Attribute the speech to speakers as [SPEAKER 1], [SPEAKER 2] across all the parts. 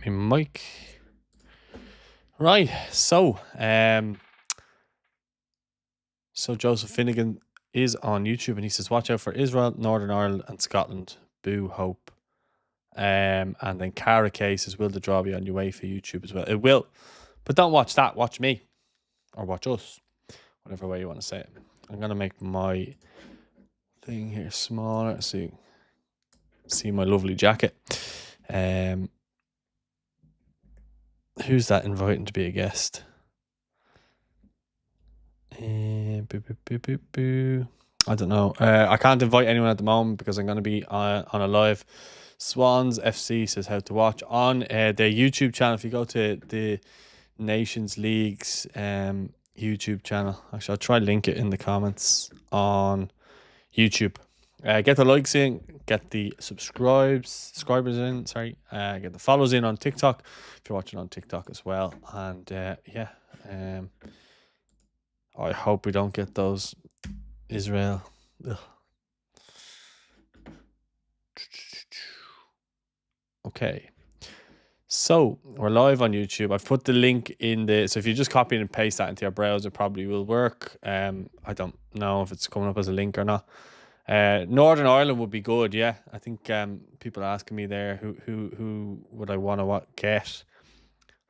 [SPEAKER 1] my mic. Right. So Joseph Finnegan is on YouTube and he says, watch out for Israel, Northern Ireland, and Scotland. Boo hope. And then Cara Kay says, will the draw be on Uefa YouTube as well? It will. But don't watch that. Watch me. Or watch us. Whatever way you want to say it. I'm gonna make my thing here smaller so you see my lovely jacket. Who's that inviting to be a guest? I don't know. I can't invite anyone at the moment because I'm going to be on a live. Swans FC says how to watch on their YouTube channel. If you go to the Nations League's YouTube channel, actually, I'll try link it in the comments on YouTube. Get the likes in, get the subscribers in. Sorry, get the follows in on TikTok if you're watching on TikTok as well. And I hope we don't get those Israel. Ugh. Okay. So we're live on YouTube. I've put the link in so if you just copy and paste that into your browser, it probably will work. I don't know if it's coming up as a link or not. Northern Ireland would be good, yeah. I think people are asking me there who would I want to get.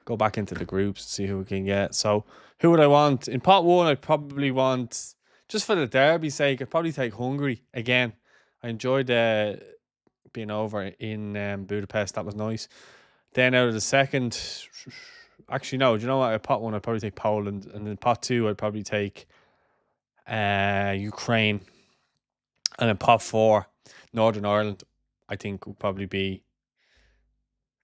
[SPEAKER 1] Go back into the groups, see who we can get. So who would I want? In pot one, I'd probably want, just for the derby's sake, I'd probably take Hungary again. I enjoyed being over in Budapest. That was nice. Then out of the second, actually no, do you know what? At pot one, I'd probably take Poland, and then pot two, I'd probably take Ukraine, and then pot four, Northern Ireland. I think would probably be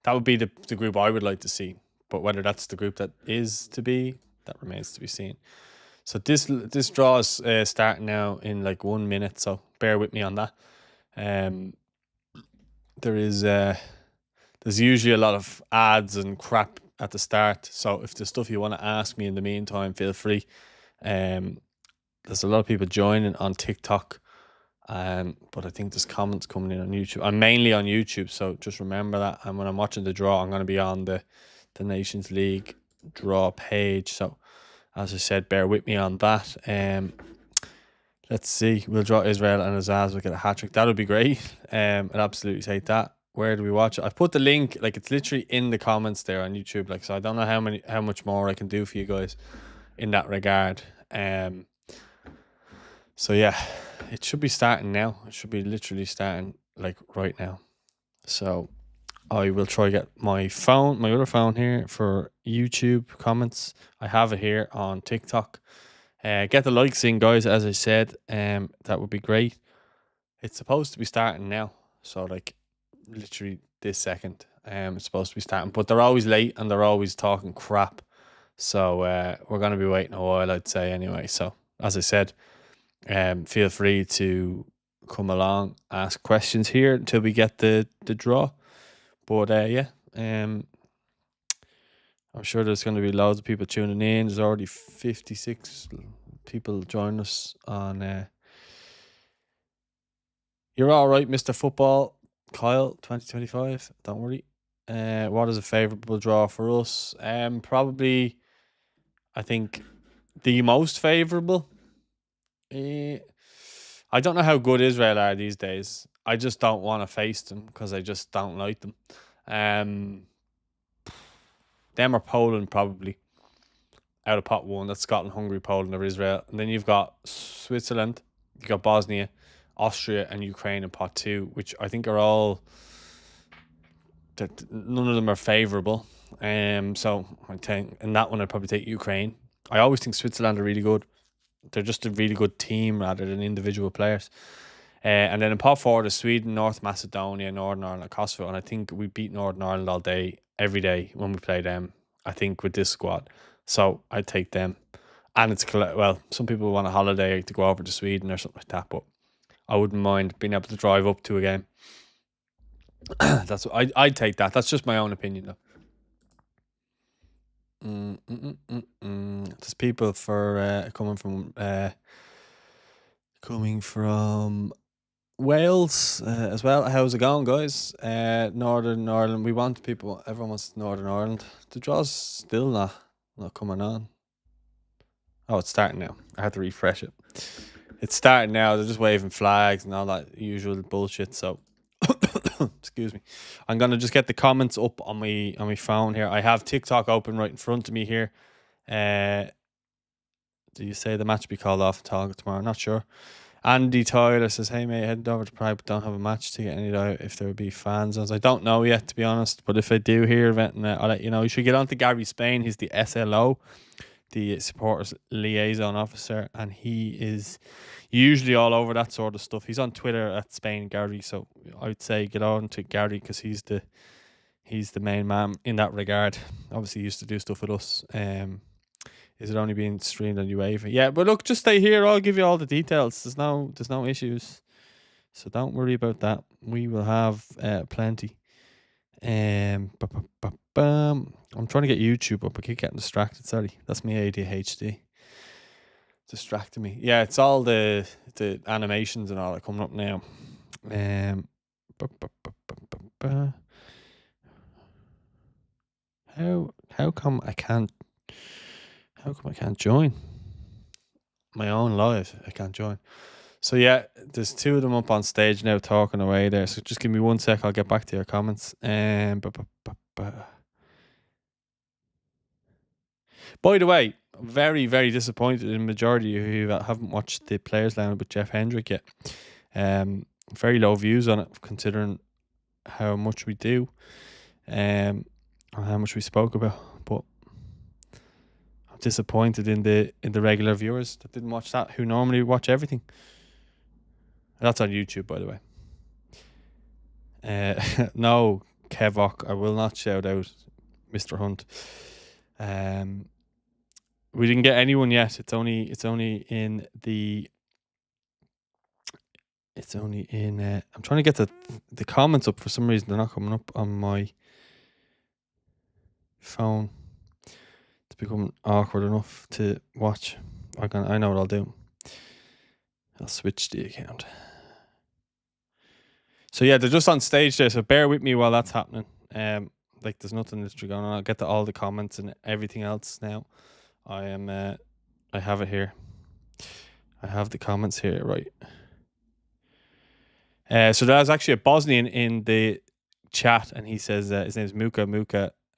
[SPEAKER 1] the group I would like to see. But whether that's the group that is to be, that remains to be seen. So this draw is starting now in like 1 minute. So bear with me on that. There's usually a lot of ads and crap at the start. So if there's stuff you want to ask me in the meantime, feel free. There's a lot of people joining on TikTok. But I think there's comments coming in on YouTube. I'm mainly on YouTube, so just remember that. And when I'm watching the draw, I'm going to be on the Nations League draw page. So as I said, bear with me on that. Let's see. We'll draw Israel and Azaz will get a hat trick. That would be great. I'd absolutely take that. Where do we watch it? I've put the link, like it's literally in the comments there on YouTube. Like, so I don't know how much more I can do for you guys in that regard. So yeah, it should be starting now. It should be literally starting like right now. So I will try get my other phone here for YouTube comments. I have it here on TikTok. Get the likes in, guys, as I said. That would be great. It's supposed to be starting now. So like literally this second. It's supposed to be starting. But they're always late and they're always talking crap. So we're gonna be waiting a while, I'd say anyway. So as I said, feel free to come along, ask questions here until we get the draw. But I'm sure there's going to be loads of people tuning in. There's already 56 people joining us on. You're all right, Mr. Football, Kyle, 2025. Don't worry. What is a favourable draw for us? Probably, I think, the most favourable. I don't know how good Israel are these days. I just don't want to face them because I just don't like them. Them or Poland probably out of pot one. That's Scotland, Hungary, Poland, or Israel. And then you've got Switzerland, you've got Bosnia, Austria, and Ukraine in pot two, which I think are all, none of them are favourable. So I think in that one I'd probably take Ukraine. I always think Switzerland are really good. They're just a really good team rather than individual players. And then in pot four, there's Sweden, North Macedonia, Northern Ireland, and Kosovo. And I think we beat Northern Ireland all day, every day when we play them, I think, with this squad. So I'd take them. And it's, well, some people want a holiday to go over to Sweden or something like that, but I wouldn't mind being able to drive up to a game. That's what I'd take that. That's just my own opinion, though. There's people for coming from Wales as well. How's it going, guys? Northern Ireland. We want people. Everyone wants Northern Ireland. The draw's still not coming on. Oh, it's starting now. I had to refresh it. It's starting now. They're just waving flags and all that usual bullshit. So, excuse me. I'm gonna just get the comments up on my phone here. I have TikTok open right in front of me here. Uh, do you say the match be called off until tomorrow? Not sure. Andy Tyler says, "Hey mate, heading over to Prague, but don't have a match to get any doubt if there would be fans." I don't know yet, to be honest. But if I do hear of it, I'll let you know. You should get on to Gary Spain. He's the SLO, the supporters liaison officer, and he is usually all over that sort of stuff. He's on Twitter at Spain Gary, so I would say get on to Gary because he's the main man in that regard. Obviously, he used to do stuff with us. Is it only being streamed on Uefa? Yeah, but look, just stay here. I'll give you all the details. There's no issues, so don't worry about that. We will have plenty. I'm trying to get YouTube up. I keep getting distracted. Sorry, that's my ADHD distracting me. Yeah, it's all the animations and all that coming up now. How come I can't? How come I can't join my own live? I can't join. So yeah, there's two of them up on stage now talking away there. So just give me 1 sec. I'll get back to your comments. By the way, very, very disappointed in the majority who haven't watched the Players Lounge with Jeff Hendrick yet. Very low views on it, considering how much we do, or how much we spoke about. But I'm disappointed in the regular viewers that didn't watch that, who normally watch everything. That's on YouTube, by the way. No, Kevok, I will not shout out Mr. Hunt. We didn't get anyone yet. It's only in the. It's only in. I'm trying to get the comments up for some reason. They're not coming up on my phone. It's becoming awkward enough to watch. I know what I'll do. I'll switch the account. So yeah, they're just on stage there. So bear with me while that's happening. Like there's nothing literally going on. I'll get to all the comments and everything else now. I have it here. I have the comments here, right? So there's actually a Bosnian in the chat, and he says his name is Muka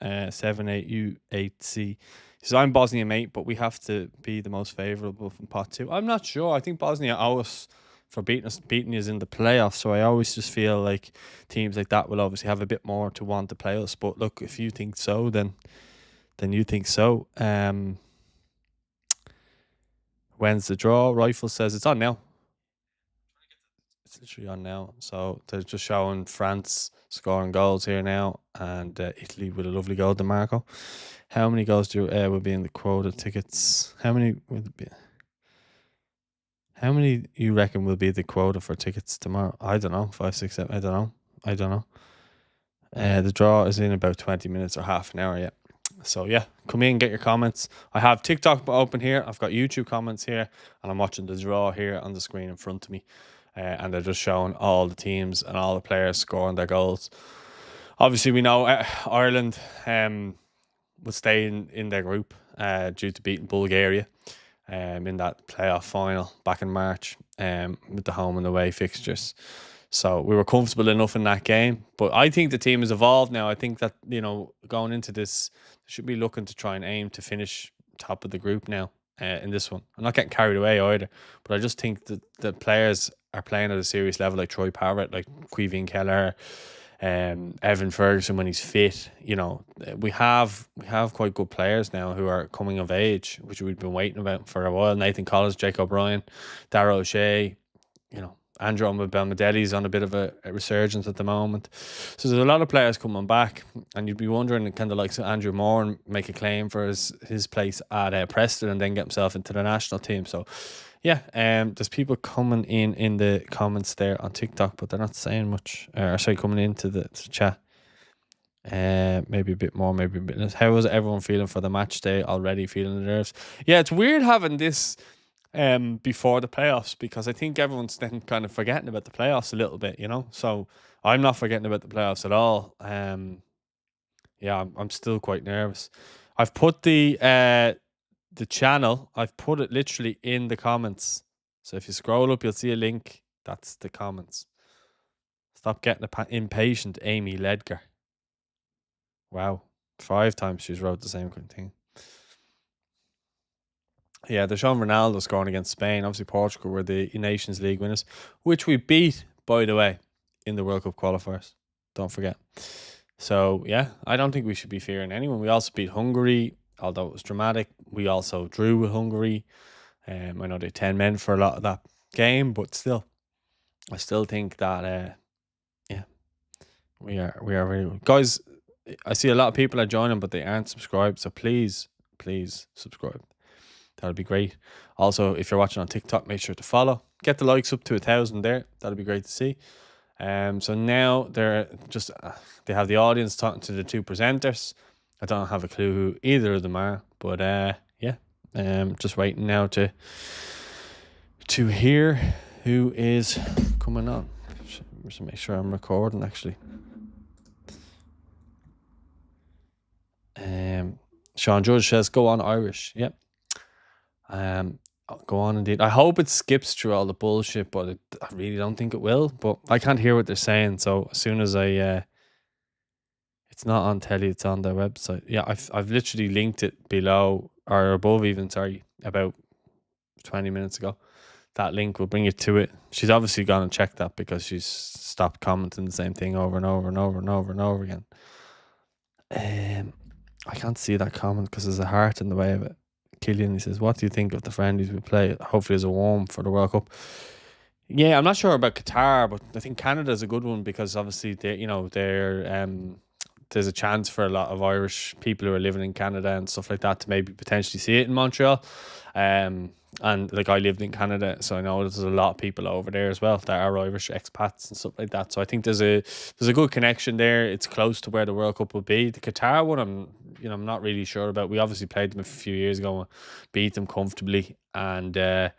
[SPEAKER 1] 78U8C. He says, "I'm Bosnian, mate, but we have to be the most favourable from pot 2. I'm not sure. I think Bosnia owe us for beating us in the playoffs. So I always just feel like teams like that will obviously have a bit more to want to play us. But look, if you think so, then you think so. When's the draw? Rifle says it's on now. It's literally on now. So they're just showing France scoring goals here now, and Italy with a lovely goal, DeMarco. How many goals will be in the quota tickets? How many will it be? How many you reckon will be the quota for tickets tomorrow? I don't know. 5, 6, 7. I don't know. The draw is in about 20 minutes or half an hour. Yeah. So yeah, come in, get your comments. I have TikTok open here. I've got YouTube comments here, and I'm watching the draw here on the screen in front of me. And they're just showing all the teams and all the players scoring their goals. Obviously, we know Ireland will stay in their group due to beating Bulgaria in that playoff final back in March with the home and away fixtures. So we were comfortable enough in that game. But I think the team has evolved now. I think that, going into this, they should be looking to try and aim to finish top of the group now in this one. I'm not getting carried away either, but I just think that the players are playing at a serious level, like Troy Parrott, like Queeveen Keller, Evan Ferguson when he's fit. We have quite good players now who are coming of age, which we've been waiting about for a while. Nathan Collins, Jake O'Brien, Darragh O'Shea, Andrew Belmadeli's on a bit of a resurgence at the moment. So there's a lot of players coming back, and you'd be wondering, kind of like Andrew Moore make a claim for his place at Preston and then get himself into the national team. So yeah, there's people coming in the comments there on TikTok, but they're not saying much. Coming into the chat. Maybe a bit more, maybe a bit less. How is everyone feeling for the match day already? Feeling the nerves? Yeah, it's weird having this before the playoffs, because I think everyone's then kind of forgetting about the playoffs a little bit, So I'm not forgetting about the playoffs at all. Yeah, I'm still quite nervous. I've put the channel. I've put it literally in the comments. So if you scroll up, you'll see a link. That's the comments. Stop getting impatient, Amy Ledger. Wow, 5 times she's wrote the same kind of thing. Yeah, they're showing Ronaldo scoring against Spain. Obviously, Portugal were the Nations League winners, which we beat, by the way, in the World Cup qualifiers. Don't forget. So, yeah, I don't think we should be fearing anyone. We also beat Hungary, although it was dramatic. We also drew with Hungary. I know they had 10 men for a lot of that game, but still, I still think that, yeah, we are really good. Guys, I see a lot of people are joining, but they aren't subscribed. So please subscribe. That'll be great. Also, if you're watching on TikTok, make sure to follow. Get the likes up to 1,000 there. That'll be great to see. So now they have the audience talking to the two presenters. I don't have a clue who either of them are, but yeah. Just waiting now to hear who is coming on. Just make sure I'm recording actually. Sean Judge says, "Go on Irish." Yep. Go on indeed. I hope it skips through all the bullshit, but I really don't think it will. But I can't hear what they're saying, so as soon as it's not on telly, it's on their website. Yeah, I've literally linked it below or above even. Sorry, about 20 minutes ago. That link will bring you to it. She's obviously gone and checked that because she's stopped commenting the same thing over and over and over and over and over again. I can't see that comment because there's a heart in the way of it. Killian, he says, "What do you think of the friendlies we play? Hopefully, there's a warm for the World Cup." Yeah, I'm not sure about Qatar, but I think Canada's a good one because obviously there's a chance for a lot of Irish people who are living in Canada and stuff like that to maybe potentially see it in Montreal. And like I lived in Canada, so I know there's a lot of people over there as well that are Irish expats and stuff like that. So I think there's a good connection there. It's close to where the World Cup will be. The Qatar one, I'm not really sure about. We obviously played them a few years ago and beat them comfortably, and I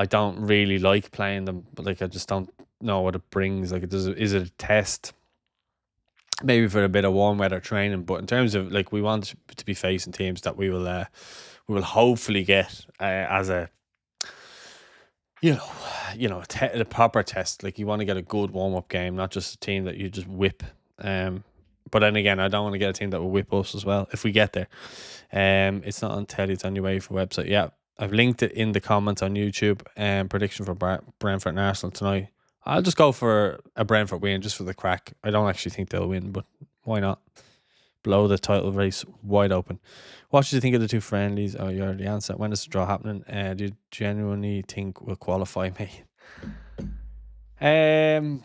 [SPEAKER 1] don't really like playing them, but like I just don't know what it brings. Like, is it a test? Maybe for a bit of warm weather training, but in terms of like we want to be facing teams that we will hopefully get as a a proper test. Like you want to get a good warm up game, not just a team that you just whip. But then again, I don't want to get a team that will whip us as well if we get there. It's not on telly; it's on your Uefa website. Yeah, I've linked it in the comments on YouTube. Prediction for Brentford and Arsenal tonight. I'll just go for a Brentford win just for the crack. I don't actually think they'll win, but why not? Blow the title race wide open. What did you think of the two friendlies? Oh, you already answered. When is the draw happening? Do you genuinely think will qualify me? It's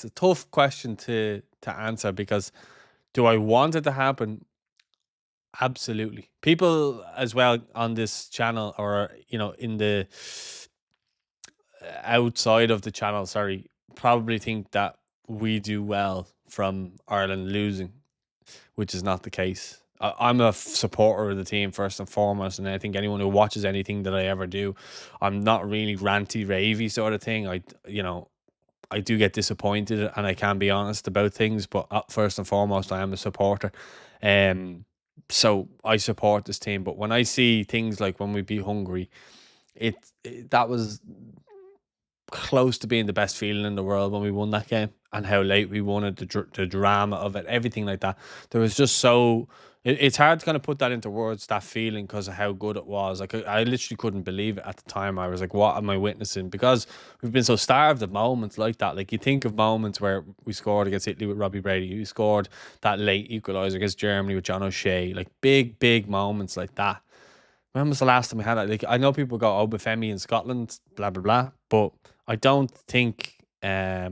[SPEAKER 1] a tough question to answer because do I want it to happen? Absolutely. People as well on this channel or in the outside of the channel, sorry, probably think that we do well from Ireland losing, which is not the case. I'm a supporter of the team first and foremost, and I think anyone who watches anything that I ever do, I'm not really ranty ravey sort of thing. I do get disappointed, and I can be honest about things, but first and foremost, I am a supporter. So I support this team. But when I see things like when we beat Hungary, that was close to being the best feeling in the world when we won that game, and how late we won it, the drama of it, everything like that. There was just it's hard to kind of put that into words, that feeling, because of how good it was. Like I literally couldn't believe it at the time. I was like, what am I witnessing? Because we've been so starved of moments like that. Like you think of moments where we scored against Italy with Robbie Brady, we scored that late equaliser against Germany with John O'Shea, like big moments like that. When was the last time we had that? Like I know people go, "Oh, Bafemi in Scotland," blah blah blah, but I don't think that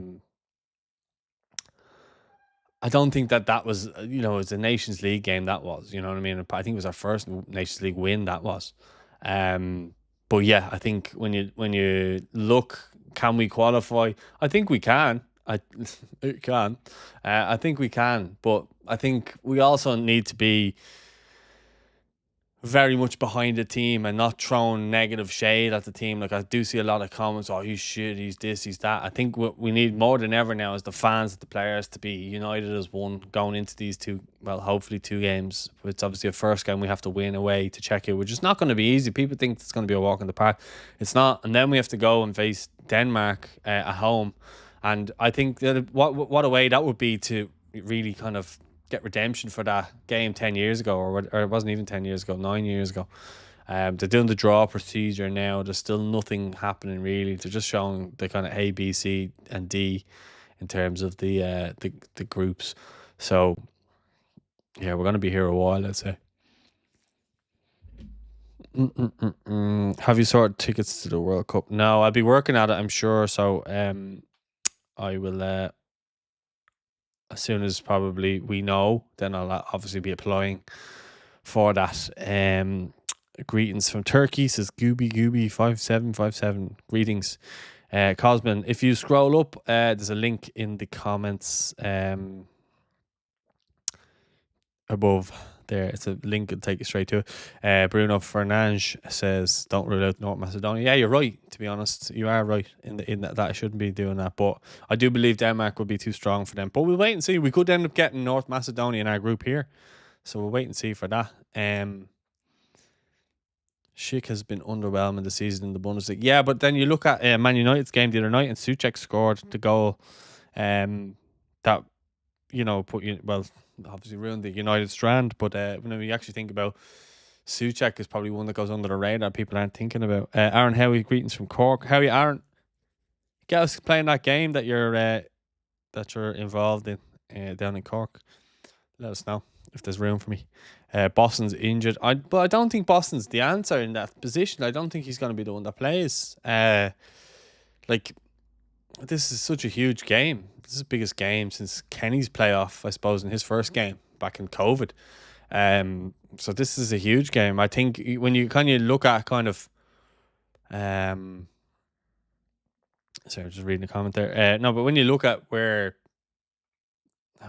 [SPEAKER 1] was it's a Nations League game. That was, you know what I mean. I think it was our first Nations League win. That was, but yeah, I think when you look, can we qualify? I think we can. It can. I think we can, but I think we also need to be very much behind the team and not throwing negative shade at the team. Like, I do see a lot of comments, oh, he's shit, he's this, he's that. I think what we need more than ever now is the fans, the players to be united as one going into these two, well, hopefully 2 games. It's obviously a first game we have to win away to check it, which is not going to be easy. People think it's going to be a walk in the park. It's not. And then we have to go and face Denmark at home. And I think that what a way that would be to really kind of get redemption for that game 10 years ago, or it wasn't even 10 years ago, 9 years ago. They're doing the draw procedure now. There's still nothing happening really. They're just showing the kind of A, B, C, and D in terms of the groups. So yeah, we're gonna be here a while, I'd say. Have you sorted tickets to the World Cup? No, I'll be working at it, I'm sure. So I will. As soon as probably we know, then I'll obviously be applying for that. Greetings from Turkey, says Gooby5757. Greetings. Cosman, if you scroll up, there's a link in the comments above there. It's a link that'll take you straight to it. Bruno Fernandes says, don't rule out North Macedonia. Yeah, you're right, to be honest. You are right in that I shouldn't be doing that. But I do believe Denmark would be too strong for them. But we'll wait and see. We could end up getting North Macedonia in our group here. So we'll wait and see for that. Schick has been underwhelming this season in the Bundesliga. Yeah, but then you look at Man United's game the other night, and Souček scored the goal that, obviously ruined the United strand. But when you actually think about Souček, is probably one that goes under the radar people aren't thinking about. Aaron Howie, greetings from Cork. Howie, Aaron, get us playing that game that you're involved in down in Cork. Let us know if there's room for me. Boston's injured. But I don't think Boston's the answer in that position. I don't think he's going to be the one that plays. This is such a huge game. This is the biggest game since Kenny's playoff, I suppose, in his first game back in COVID. So this is a huge game. I think when you kind of look at sorry, I'm just reading the comment there. No, but when you look at where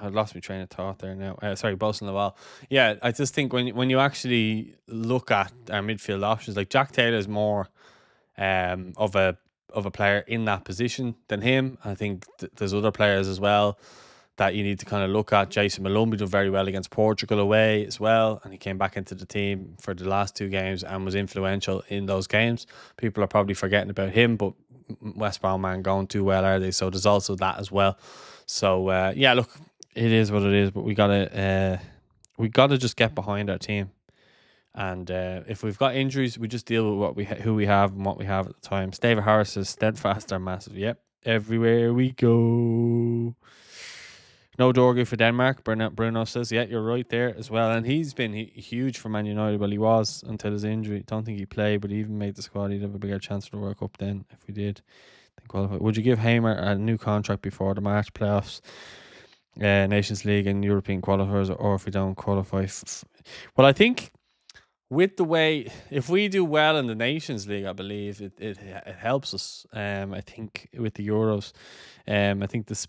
[SPEAKER 1] I lost my train of thought there now. Sorry, Bosun Laval. Yeah, I just think when you actually look at our midfield options, like Jack Taylor is more of a player in that position than him. I think there's other players as well that you need to kind of look at. Jason Malumbi did very well against Portugal away as well, and he came back into the team for the last 2 games and was influential in those games. People are probably forgetting about him, but West Brom aren't going too well, are they? So there's also that as well. So yeah, look, it is what it is, but we gotta just get behind our team, and if we've got injuries, we just deal with who we have and what we have at the time. David Harris says steadfast are massive. Yep, everywhere we go. No Dorgu for Denmark. Bruno says, yeah, you're right there as well. And he's been huge for Man United. Well, he was until his injury. Don't think he played, but he even made the squad. He'd have a bigger chance for the World Cup then if we did qualify. Would you give Hamer a new contract before the March playoffs, Nations League and European qualifiers, or if we don't qualify? Well, I think with the way, if we do well in the Nations League, I believe it helps us. I think with the Euros, I think there's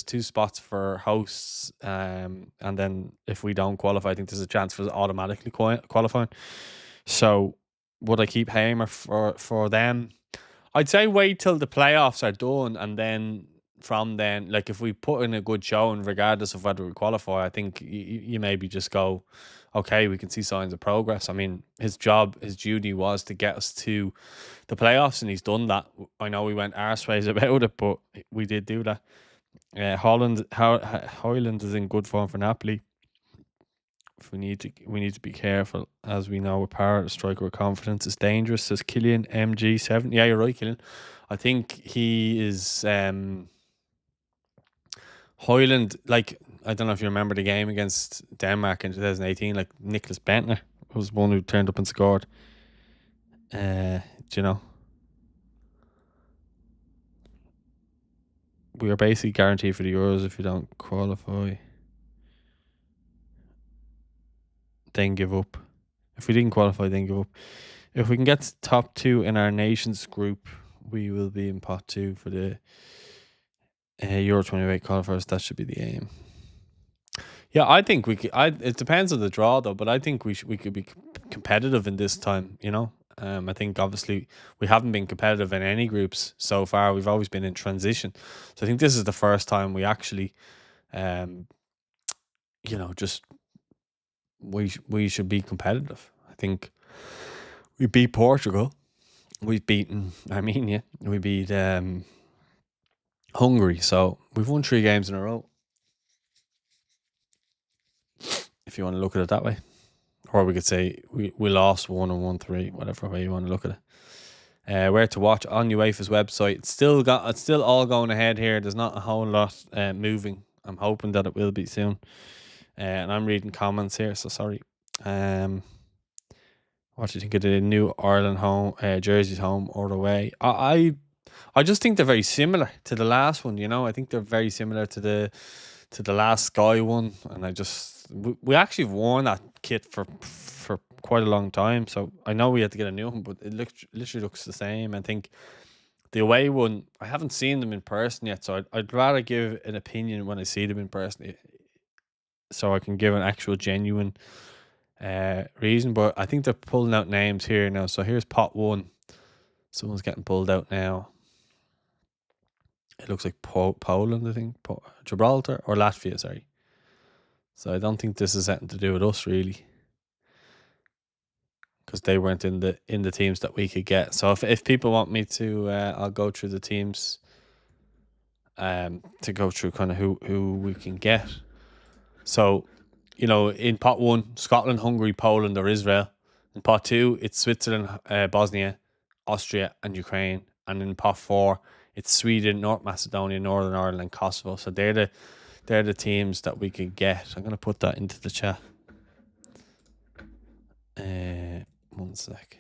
[SPEAKER 1] 2 spots for hosts, and then if we don't qualify, I think there's a chance for us automatically qualifying. So would I keep Hamer for them? I'd say wait till the playoffs are done, and then from then, like if we put in a good showing, regardless of whether we qualify, I think you maybe just go, okay, we can see signs of progress. I mean, his duty was to get us to the playoffs, and he's done that. I know we went arseways about it, but we did do that. Hoyland is in good form for Napoli. If we need to be careful, as we know with power, the striker with confidence is dangerous, says Killian MG7. Yeah, you're right, Killian. I think he is Hoyland, like, I don't know if you remember the game against Denmark in 2018, like Nicholas Bentner was one who turned up and scored. Do you know? We are basically guaranteed for the Euros. If we don't qualify, then give up. If we didn't qualify, then give up. If we can get top 2 in our nations group, we will be in pot 2 for the Euro 28 qualifiers. That should be the aim. Yeah, I think we could. It depends on the draw though, but I think we could be competitive in this time. I think obviously we haven't been competitive in any groups so far. We've always been in transition, so I think this is the first time we actually, um, just we should be competitive. I think we beat Portugal. We've beaten Armenia. We beat Hungary. So we've won 3 games in a row. If you want to look at it that way, or we could say we lost one and won 3, whatever way you want to look at it. Where to watch on UEFA's website. It's still all going ahead here. There's not a whole lot moving. I'm hoping that it will be soon. And I'm reading comments here, so sorry. What do you think of the new Ireland home jerseys, home or away? I just think they're very similar to the last one. I think they're very similar to the last Sky one, and we actually worn that kit for quite a long time. So I know we had to get a new one, but it literally looks the same. I think the away one, I haven't seen them in person yet, so I'd rather give an opinion when I see them in person, so I can give an actual genuine reason. But I think they're pulling out names here now. So here's pot one. Someone's getting pulled out now. It looks like Poland, I think, Gibraltar or Latvia. Sorry. So I don't think this has anything to do with us really, because they weren't in the teams that we could get. So if people want me to, I'll go through the teams, to go through kind of who we can get. So, in pot one, Scotland, Hungary, Poland, or Israel. In pot two, it's Switzerland, Bosnia, Austria, and Ukraine. And in pot four, it's Sweden, North Macedonia, Northern Ireland, and Kosovo. So they're the teams that we could get. I'm gonna put that into the chat. One sec.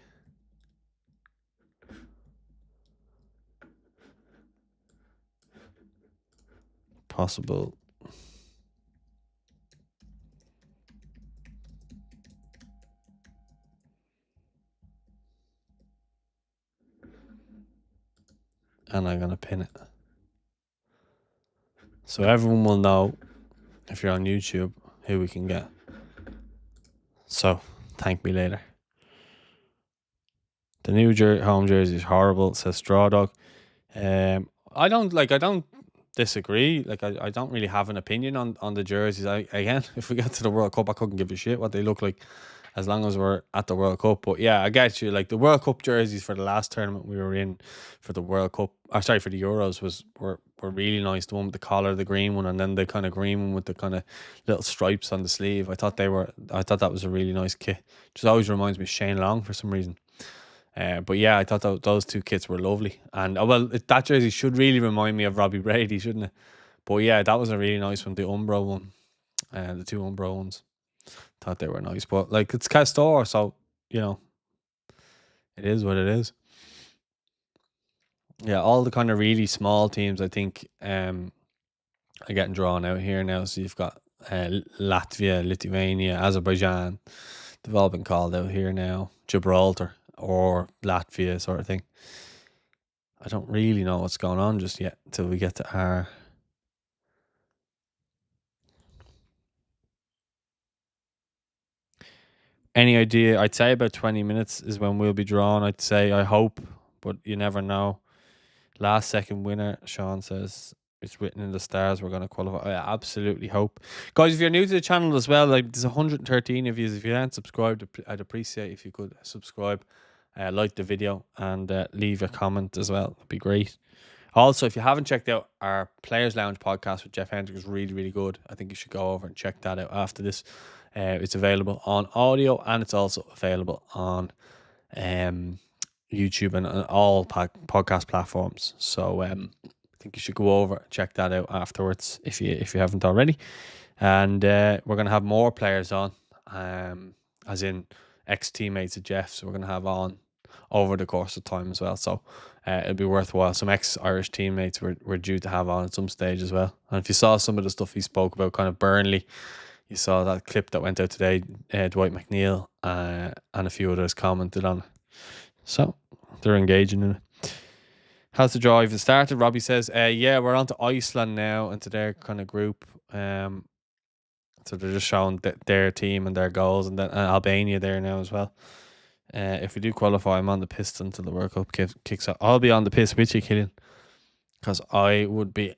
[SPEAKER 1] Possible. And I'm gonna pin it, so everyone will know, if you're on YouTube, who we can get. So thank me later. The new home jersey is horrible, says Straw Dog. I don't disagree. I don't really have an opinion on the jerseys. Again, if we get to the World Cup, I couldn't give a shit what they look like, as long as we're at the World Cup. But yeah, I get you. Like the World Cup jerseys for the last tournament we were in for the World Cup, for the Euros, were really nice. The one with the collar, the green one, and then the kind of green one with the kind of little stripes on the sleeve. I thought that was a really nice kit. Just always reminds me of Shane Long for some reason. But yeah, I thought those 2 kits were lovely. And that jersey should really remind me of Robbie Brady, shouldn't it? But yeah, that was a really nice one. The Umbro one, the 2 Umbro ones. Thought they were nice. But it's Castor, so it is what it is. Yeah, all the kind of really small teams, I think, are getting drawn out here now. So you've got Latvia, Lithuania, Azerbaijan. They've all been called out here now. Gibraltar or Latvia, sort of thing. I don't really know what's going on just yet until we get to our. Any idea? I'd say about 20 minutes is when we'll be drawn. I'd say, I hope, but you never know. Last second winner, Sean says. It's written in the stars. We're going to qualify. I absolutely hope. Guys, if you're new to the channel as well, there's 113 of you. If you aren't subscribed, I'd appreciate if you could subscribe, like the video, and leave a comment as well. It'd be great. Also, if you haven't checked out our Players Lounge podcast with Jeff Hendrick, is really, really good. I think you should go over and check that out after this. It's available on audio, and it's also available on YouTube and all podcast platforms. So I think you should go over and check that out afterwards if you haven't already. And we're gonna have more players on, as in ex-teammates of Jeff. So we're gonna have on over the course of time as well. So it'll be worthwhile. Some ex-Irish teammates we're due to have on at some stage as well. And if you saw some of the stuff he spoke about, kind of Burnley, you saw that clip that went out today. Dwight McNeil and a few others commented on it. So they're engaging in it. How's the draw even started? Robbie says, yeah, we're on to Iceland now, into their kind of group. So they're just showing their team and their goals, and then Albania there now as well. If we do qualify, I'm on the piss until the World Cup kicks off. I'll be on the piss with you, Killian, because I would be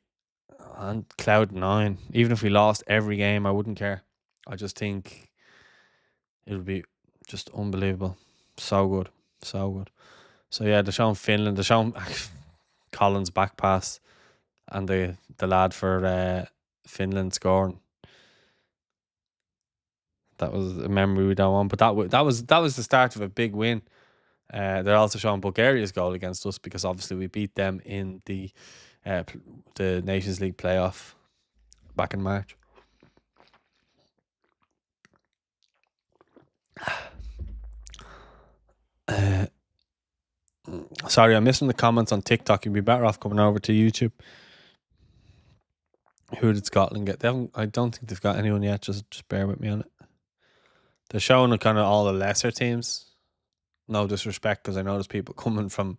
[SPEAKER 1] on cloud nine. Even if we lost every game, I wouldn't care. I just think it would be just unbelievable. So good. So good. So yeah, they're showing Finland. They're showing Collins' back pass and the lad for Finland scoring. That was a memory we don't want. But that was the start of a big win. They're also showing Bulgaria's goal against us because obviously we beat them in the Nations League playoff back in March. Sorry, I'm missing the comments on TikTok. You'd be better off coming over to YouTube. Who did Scotland get? I don't think they've got anyone yet. Just bear with me on it. They're showing kind of all the lesser teams. No disrespect, because I know there's people coming from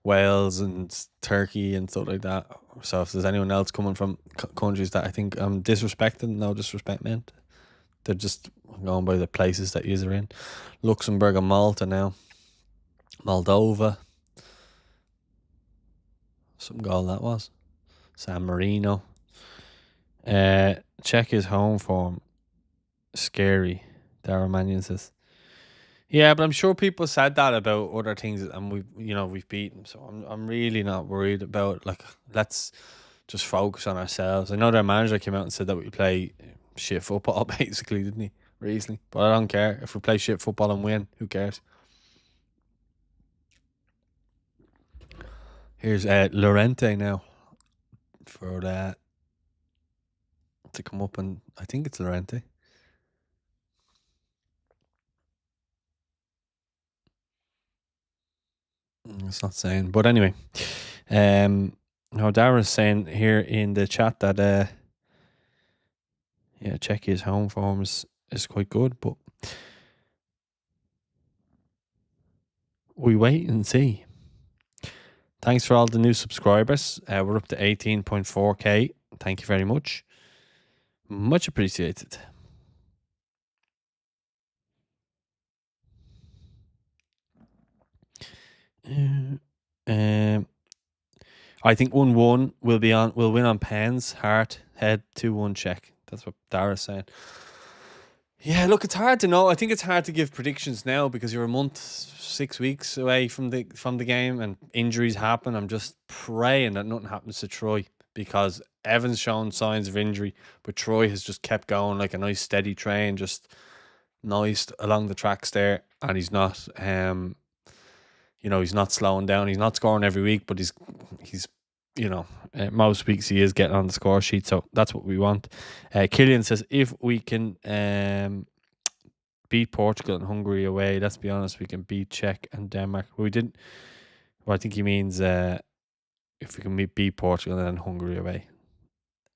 [SPEAKER 1] Wales and Turkey and stuff like that. So if there's anyone else coming from countries that I think I'm disrespecting, no disrespect meant. They're just going by the places that you're in. Luxembourg and Malta now. Moldova. Some goal that was. San Marino. Czechia's home form. Scary. Darren Mannion says. Yeah, but I'm sure people said that about other things, and we've beaten. So I'm really not worried about, like, let's just focus on ourselves. I know their manager came out and said that we play shit football, basically, didn't he, recently? But I don't care. If we play shit football and win, who cares? Here's Lorente now for that to come up, and I think it's Lorente. It's not saying, but anyway, Dara's saying here in the chat that Czechia's home form is quite good, but we wait and see. Thanks for all the new subscribers. We're up to 18.4k. Thank you very much. Much appreciated. I think 1-1 will win on pens, heart, head, 2-1 Czech. That's what Dara's saying. Yeah, look, it's hard to know. I think it's hard to give predictions now because you're a month, 6 weeks away from the game, and injuries happen. I'm just praying that nothing happens to Troy, because Evan's shown signs of injury, but Troy has just kept going like a nice steady train, just nice along the tracks there, and he's not he's not slowing down. He's not scoring every week, but he's most weeks he is getting on the score sheet, so that's what we want. Killian says, if we can beat Portugal and Hungary away, let's be honest, we can beat Czech and Denmark. We didn't. Well, I think he means if we can beat Portugal and then Hungary away.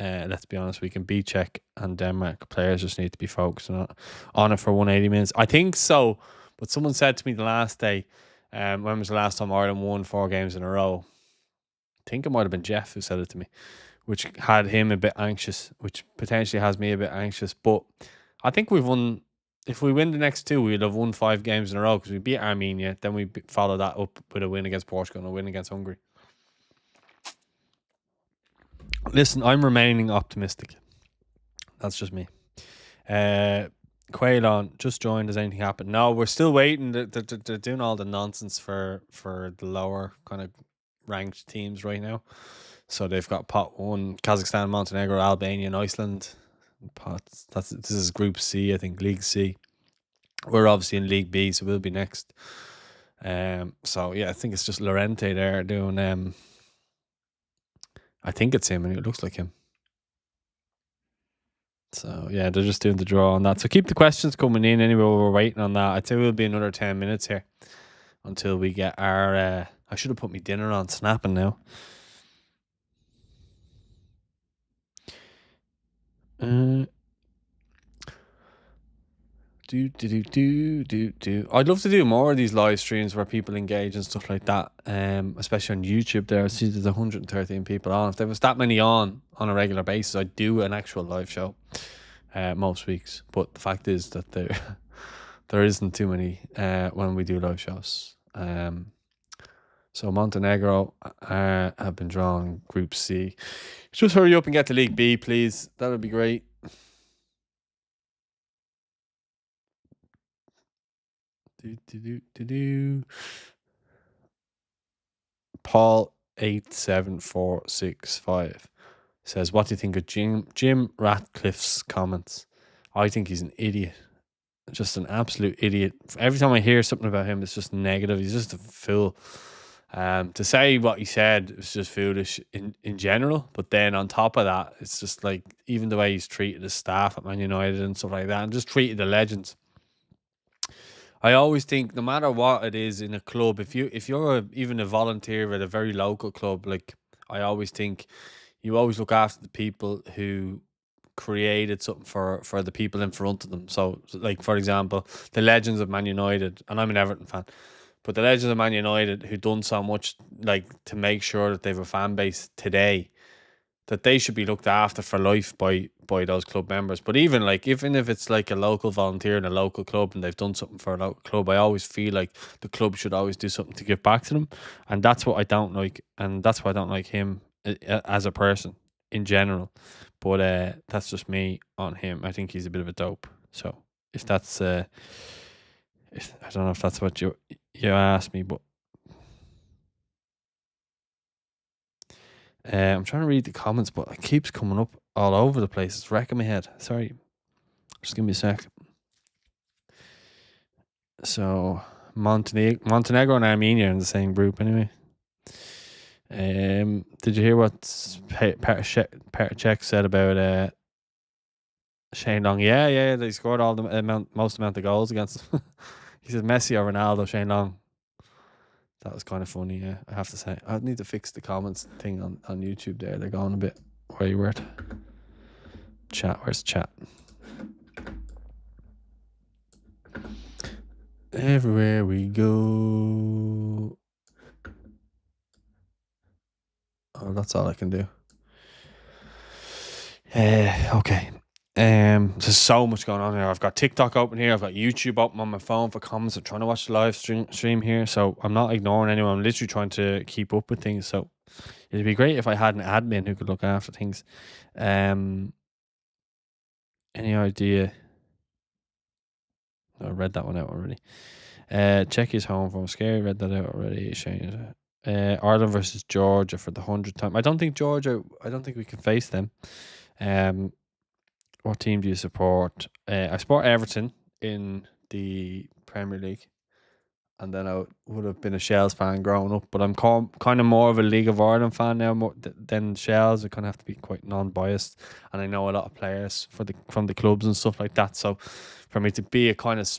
[SPEAKER 1] Let's be honest, we can beat Czech and Denmark. Players just need to be focused on it for 180 minutes. I think so, but someone said to me the last day, when was the last time Ireland won 4 games in a row? I think it might have been Jeff who said it to me, which had him a bit anxious, which potentially has me a bit anxious. But I think we've won. If we win the next 2, we'd have won 5 games in a row, because we beat Armenia, then we follow that up with a win against Portugal and a win against Hungary. Listen, I'm remaining optimistic. That's just me. Quaylon just joined. Has anything happened? No, we're still waiting. They're doing all the nonsense for the lower kind of ranked teams right now. So they've got pot 1, Kazakhstan, Montenegro, Albania, and Iceland. This is Group C, I think, League C. We're obviously in League B, so we'll be next. So yeah, I think it's just Lorente there doing. I think it's him, and it looks like him. So yeah, they're just doing the draw on that. So keep the questions coming in anyway. We're waiting on that. I'd say we'll be another 10 minutes here until we get our. I should have put my dinner on snapping now. I'd love to do more of these live streams where people engage and stuff like that, especially on YouTube. There, I see there's 113 people on. If there was that many on a regular basis, I'd do an actual live show. most weeks. But the fact is that there there isn't too many when we do live shows. So Montenegro have been drawn Group C. Just hurry up and get to League B, please. That would be great. Paul 87465 says, "What do you think of Jim Ratcliffe's comments? I think he's an idiot, just an absolute idiot. Every time I hear something about him, it's just negative. He's just a fool. To say what he said is just foolish in general. But then on top of that, it's just like even the way he's treated his staff at Man United and stuff like that, and just treated the legends. I always think no matter what it is in a club, if you're even a volunteer at a very local club, like I always think you always look after the people who created something for the people in front of them. So like for example, the legends of Man United, and I'm an Everton fan, but the legends of Man United who done so much like to make sure that they have a fan base today, that they should be looked after for life by those club members. But even if it's like a local volunteer in a local club and they've done something for a local club, I always feel like the club should always do something to give back to them, and that's what I don't like, and that's why I don't like him as a person in general. But that's just me on him. I think he's a bit of a dope. So if that's I don't know if that's what you asked me, but I'm trying to read the comments, but it keeps coming up all over the place. It's wrecking my head. Sorry. Just give me a sec. So Montenegro and Armenia are in the same group anyway. Did you hear what Petr said about Shane Long? Yeah, they scored all the most amount of goals against them. He said Messi or Ronaldo, Shane Long. That was kind of funny, yeah, I have to say. I need to fix the comments thing on YouTube there. They're going a bit wayward. Chat, where's chat? Everywhere we go. Oh, that's all I can do. Okay. There's so much going on here. I've got TikTok open here. I've got YouTube open on my phone for comments. I'm trying to watch the live stream here, so I'm not ignoring anyone. I'm literally trying to keep up with things. So it'd be great if I had an admin who could look after things. Any idea? I read that one out already. Check his home from scary. Read that out already. Ireland versus Georgia for the 100th time. I don't think we can face them. What team do you support? I support Everton in the Premier League, and then I would have been a Shells fan growing up. But I'm kind of more of a League of Ireland fan now more than Shells. I kind of have to be quite non-biased, and I know a lot of players from the clubs and stuff like that. So for me to be a kind of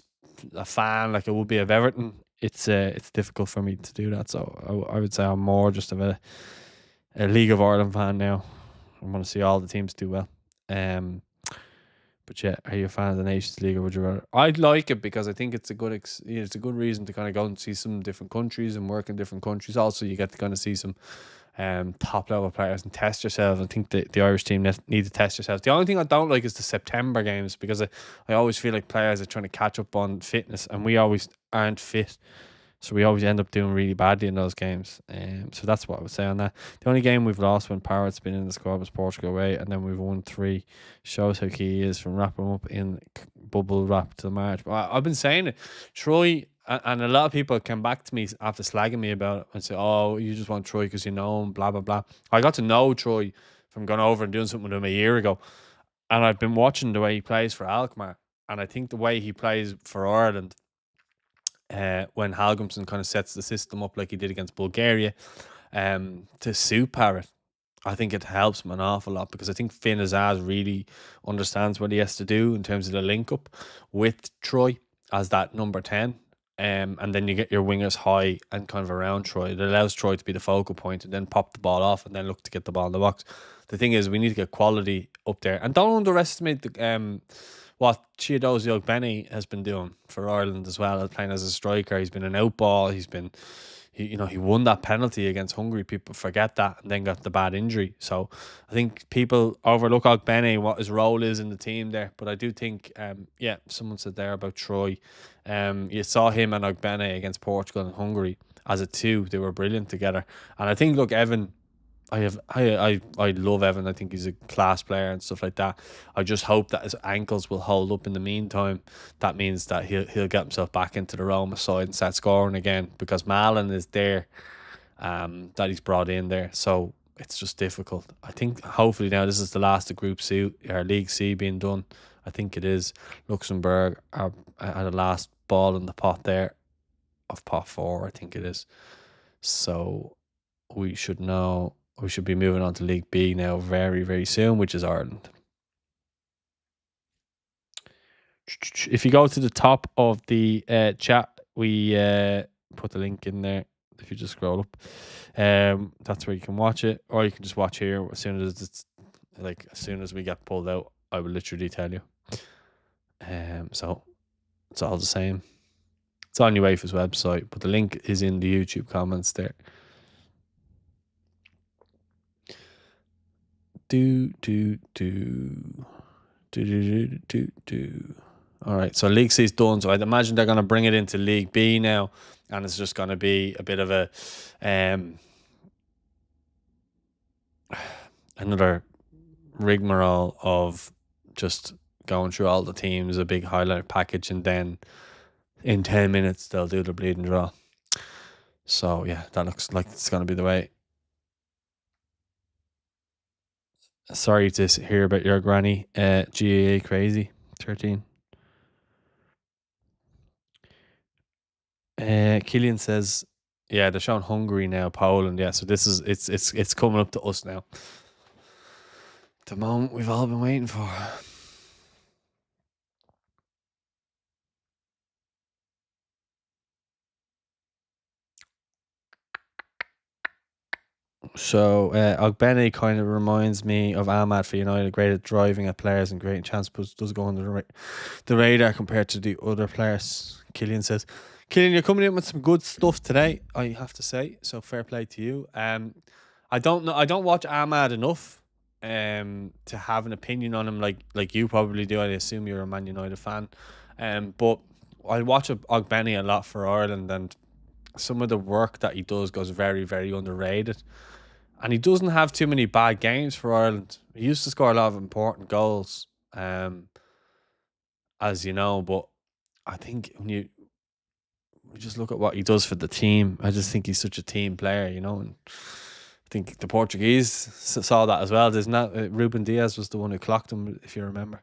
[SPEAKER 1] a fan like I would be of Everton, it's difficult for me to do that. So I would say I'm more just of a League of Ireland fan now. I want to see all the teams do well. But yeah, are you a fan of the Nations League or would you rather? I'd like it because I think it's a good it's a good reason to kind of go and see some different countries and work in different countries. Also, you get to kind of see some top level players and test yourself. I think the Irish team need to test yourselves. The only thing I don't like is the September games because I always feel like players are trying to catch up on fitness and we always aren't fit. So we always end up doing really badly in those games. So that's what I would say on that. The only game we've lost when Parrott's been in the squad was Portugal away, and then we've won 3. Shows how key he is from wrapping him up in bubble wrap till March. But I've been saying it. Troy, and a lot of people came back to me after slagging me about it and say, oh, you just want Troy because you know him, blah, blah, blah. I got to know Troy from going over and doing something with him a year ago. And I've been watching the way he plays for Alkmaar. And I think the way he plays for Ireland, when Hallgrimsson kind of sets the system up like he did against Bulgaria, to suit Parrott, I think it helps him an awful lot because I think Finn Azaz really understands what he has to do in terms of the link up with Troy as that number 10. And then you get your wingers high and kind of around Troy. It allows Troy to be the focal point and then pop the ball off and then look to get the ball in the box. The thing is, we need to get quality up there. And don't underestimate what Chiedozie Ogbene has been doing for Ireland as well, playing as a striker. He's been an outball. He's been he won that penalty against Hungary. People forget that and then got the bad injury. So I think people overlook Ogbene, what his role is in the team there. But I do think, yeah, someone said there about Troy. You saw him and Ogbene against Portugal and Hungary as a two. They were brilliant together. And I think, look, Evan, I love Evan. I think he's a class player and stuff like that. I just hope that his ankles will hold up in the meantime. That means that he'll get himself back into the Roma side and start scoring again, because Malin is there, that he's brought in there. So it's just difficult. I think hopefully now this is the last of Group C or League C being done. I think it is. Luxembourg are the last ball in the pot there of pot four. I think it is. So we should know. We should be moving on to League B now very, very soon, which is Ireland. If you go to the top of the chat, we put the link in there. If you just scroll up, that's where you can watch it, or you can just watch here. As soon as we get pulled out, I will literally tell you. So it's all the same. It's on Uefa's website, but the link is in the YouTube comments there. All right, so League C is done. So I'd imagine they're going to bring it into League B now, and it's just going to be a bit of a another rigmarole of just going through all the teams, a big highlight package, and then in 10 minutes they'll do the bleeding draw. So yeah, that looks like it's going to be the way. Sorry to hear about your granny. GAA crazy 13. Killian says, yeah, they're showing Hungary now, Poland. Yeah, so this is it's coming up to us now. The moment we've all been waiting for. So Ogbene kind of reminds me of Ahmad for United, great at driving at players and great chance, but does go under the radar compared to the other players. Killian says, Killian, you're coming in with some good stuff today, I have to say. So fair play to you. I don't know. I don't watch Ahmad enough to have an opinion on him like you probably do. I assume you're a Man United fan. But I watch Ogbene a lot for Ireland, and some of the work that he does goes very, very underrated. And he doesn't have too many bad games for Ireland. He used to score a lot of important goals, as you know. But I think when you just look at what he does for the team, I just think he's such a team player, you know. And I think the Portuguese saw that as well. Isn't that Ruben Diaz was the one who clocked him, if you remember.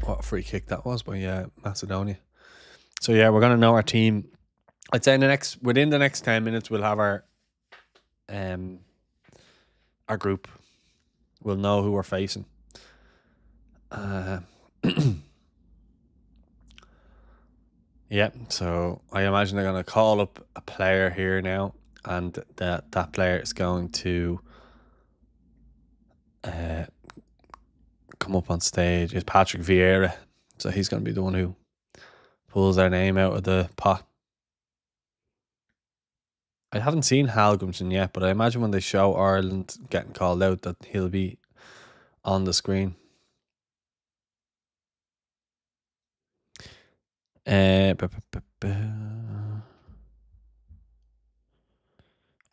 [SPEAKER 1] What a free kick that was by Macedonia. So yeah, we're gonna know our team. I'd say within the next 10 minutes we'll have our group. We'll know who we're facing. Yeah, so I imagine they're gonna call up a player here now, and that player is going to come up on stage. It's Patrick Vieira, so he's gonna be the one who pulls their name out of the pot. I haven't seen Halgrimsson yet, but I imagine when they show Ireland getting called out that he'll be on the screen. I'm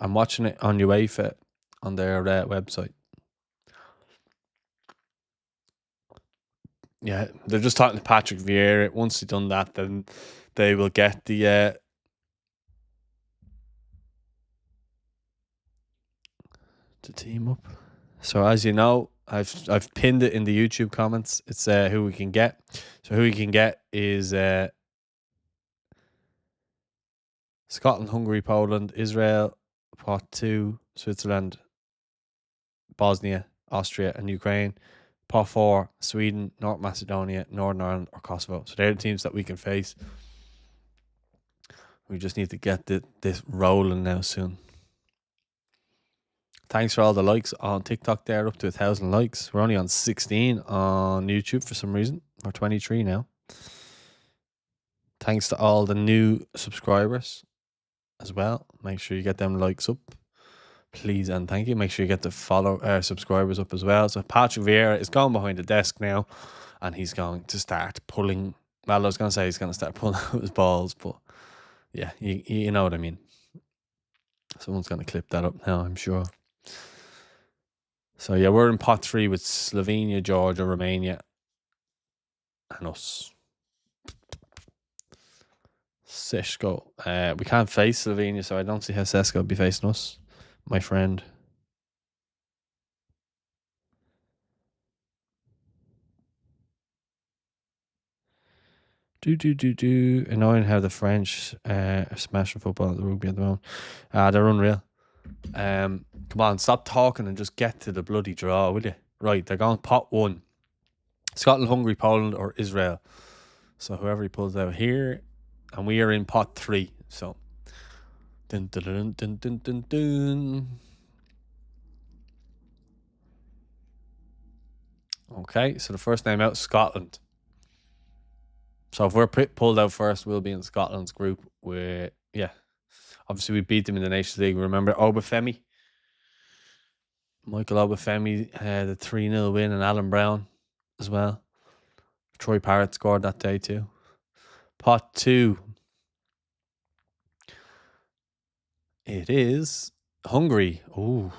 [SPEAKER 1] watching it on Uefa on their website. Yeah, they're just talking to Patrick Vieira. Once they've done that, then they will get the team up. So as you know, I've pinned it in the YouTube comments. It's who we can get. So who we can get is Scotland, Hungary, Poland, Israel, pot 2, Switzerland, Bosnia, Austria, and Ukraine. Pot 4, Sweden, North Macedonia, Northern Ireland, or Kosovo. So they're the teams that we can face. We just need to get this rolling now soon. Thanks for all the likes on TikTok there, up to 1,000 likes. We're only on 16 on YouTube for some reason. We're 23 now. thanks to all the new subscribers as well. Make sure you get them likes up, please and thank you. Make sure you get the subscribers up as well. So Patrick Vieira is gone behind the desk now, and he's going to start pulling. Well, I was going to say he's going to start pulling out his balls, but yeah, you know what I mean. Someone's going to clip that up now, I'm sure. So yeah, we're in pot 3 with Slovenia, Georgia, Romania, and us. Sesko. We can't face Slovenia, so I don't see how Sesko will be facing us, my friend. Annoying how the French are smashing football at the rugby at the moment. They're unreal. Come on, stop talking and just get to the bloody draw, will you? Right, they're going pot 1. Scotland, Hungary, Poland, or Israel. So whoever he pulls out here, and we are in pot 3. So, dun, dun, dun, dun, dun, dun, dun. Okay, so the first name out, Scotland. So if we're pulled out first, we'll be in Scotland's group. Obviously we beat them in the Nations League. Remember Obafemi? Michael Obafemi had a 3-0 win, and Alan Brown as well. Troy Parrott scored that day too. Pot 2. It is Hungary. Ooh.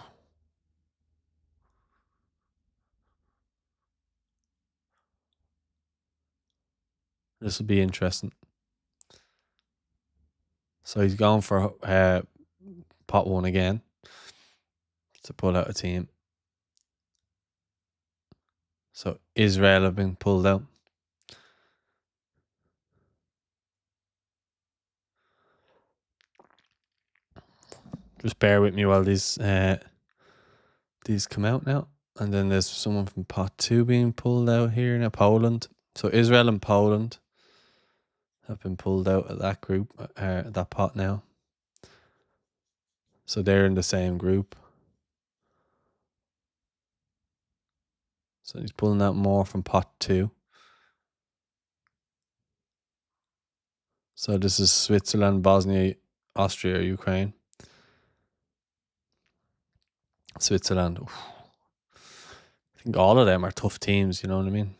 [SPEAKER 1] This will be interesting. So he's going for pot 1 again to pull out a team. So Israel have been pulled out. Just bear with me while these come out now. And then there's someone from pot 2 being pulled out here now, Poland. So Israel and Poland have been pulled out of that group, that pot now. So they're in the same group. So he's pulling out more from pot 2. So this is Switzerland, Bosnia, Austria, Ukraine. Switzerland. Oof. I think all of them are tough teams, you know what I mean?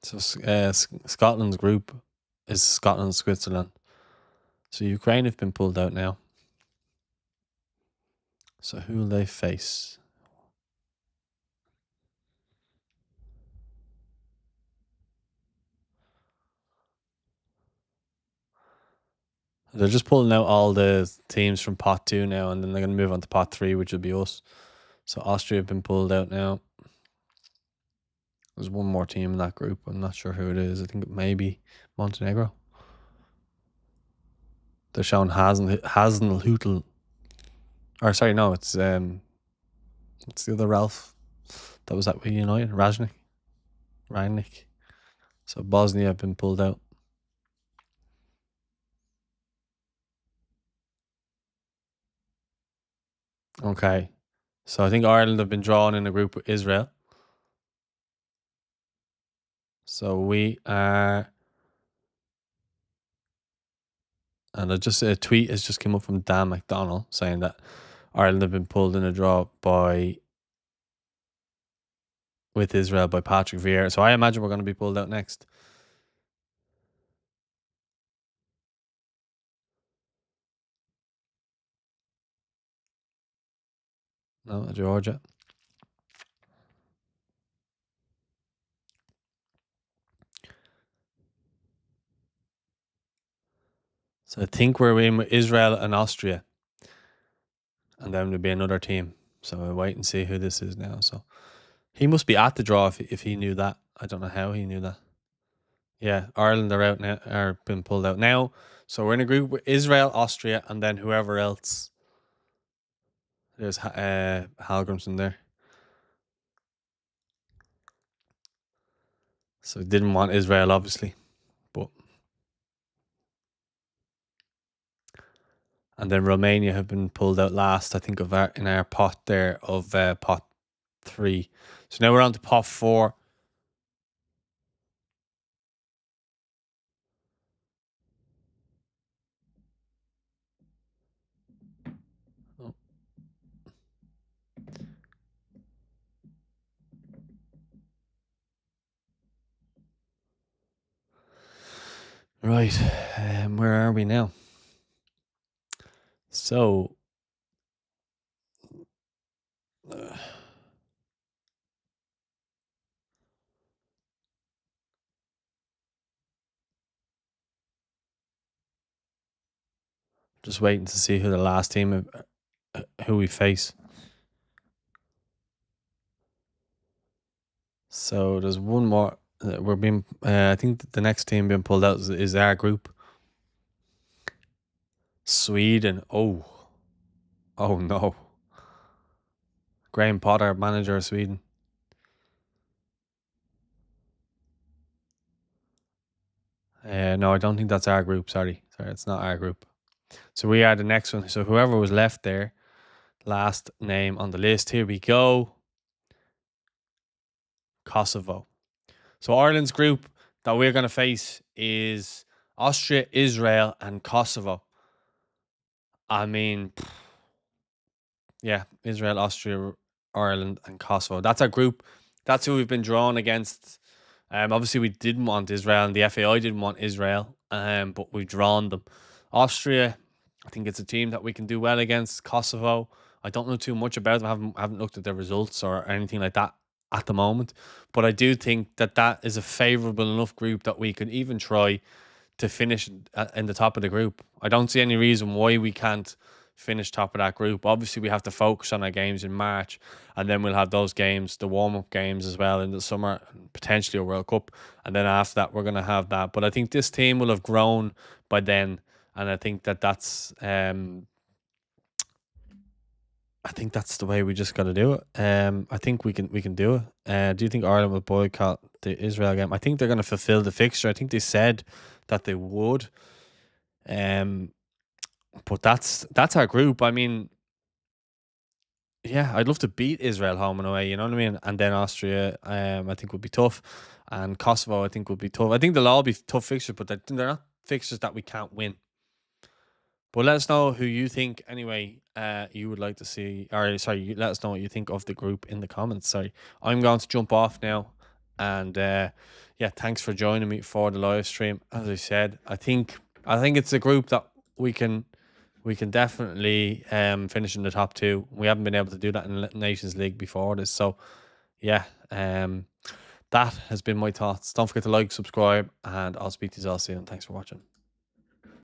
[SPEAKER 1] So Scotland's group is Scotland, Switzerland. So Ukraine have been pulled out now. So who will they face? They're just pulling out all the teams from pot 2 now, and then they're going to move on to pot 3, which will be us. So Austria have been pulled out now. There's one more team in that group. I'm not sure who it is. I think it may be Montenegro. They're showing Hasenhüttl. Or sorry, no, it's the other Ralph that was at United, Rangnick. So Bosnia have been pulled out. Okay. So I think Ireland have been drawn in a group with Israel. So we are, and a tweet has just come up from Dan McDonald saying that Ireland have been pulled in a draw with Israel by Patrick Vieira. So I imagine we're going to be pulled out next. No, Georgia. So I think we're in with Israel and Austria. And then there'll be another team. So we'll wait and see who this is now. So he must be at the draw if he knew that. I don't know how he knew that. Yeah, Ireland are out now, are been pulled out now. So we're in a group with Israel, Austria, and then whoever else. There's Halgrimson there. So didn't want Israel, obviously. But And then Romania have been pulled out last, I think, in our pot there of pot 3. So now we're on to pot 4. Oh, right, where are we now? So, just waiting to see who the last team who we face. So there's one more. We're being. I think the next team being pulled out is our group. Sweden. Oh no. Graham Potter, manager of Sweden. No, I don't think that's our group. Sorry, it's not our group. So we are the next one. So whoever was left there, last name on the list. Here we go. Kosovo. So Ireland's group that we're going to face is Austria, Israel, and Kosovo. I mean, yeah, Israel, Austria, Ireland, and Kosovo. That's our group. That's who we've been drawn against. Obviously, we didn't want Israel, and the FAI didn't want Israel, but we've drawn them. Austria, I think it's a team that we can do well against. Kosovo, I don't know too much about them. I haven't looked at their results or anything like that at the moment. But I do think that is a favourable enough group that we could even try to finish in the top of the group. I don't see any reason why we can't finish top of that group. Obviously, we have to focus on our games in March, and then we'll have those games, the warm-up games as well in the summer, potentially a World Cup, and then after that, we're going to have that. But I think this team will have grown by then, and I think that's I think that's the way we just got to do it. I think we can do it. Do you think Ireland will boycott the Israel game? I think they're going to fulfill the fixture. I think they said that they would. But that's our group. I mean, yeah, I'd love to beat Israel home and away. You know what I mean? And then Austria, I think would be tough, and Kosovo, I think would be tough. I think they'll all be tough fixtures, but they're not fixtures that we can't win. But let us know who you think, anyway, you would like to see. Or, sorry, let us know what you think of the group in the comments. Sorry. I'm going to jump off now. And yeah, thanks for joining me for the live stream. As I said, I think it's a group that we can definitely finish in the top 2. We haven't been able to do that in the Nations League before this. So, yeah, that has been my thoughts. Don't forget to like, subscribe, and I'll speak to you all soon. Thanks for watching.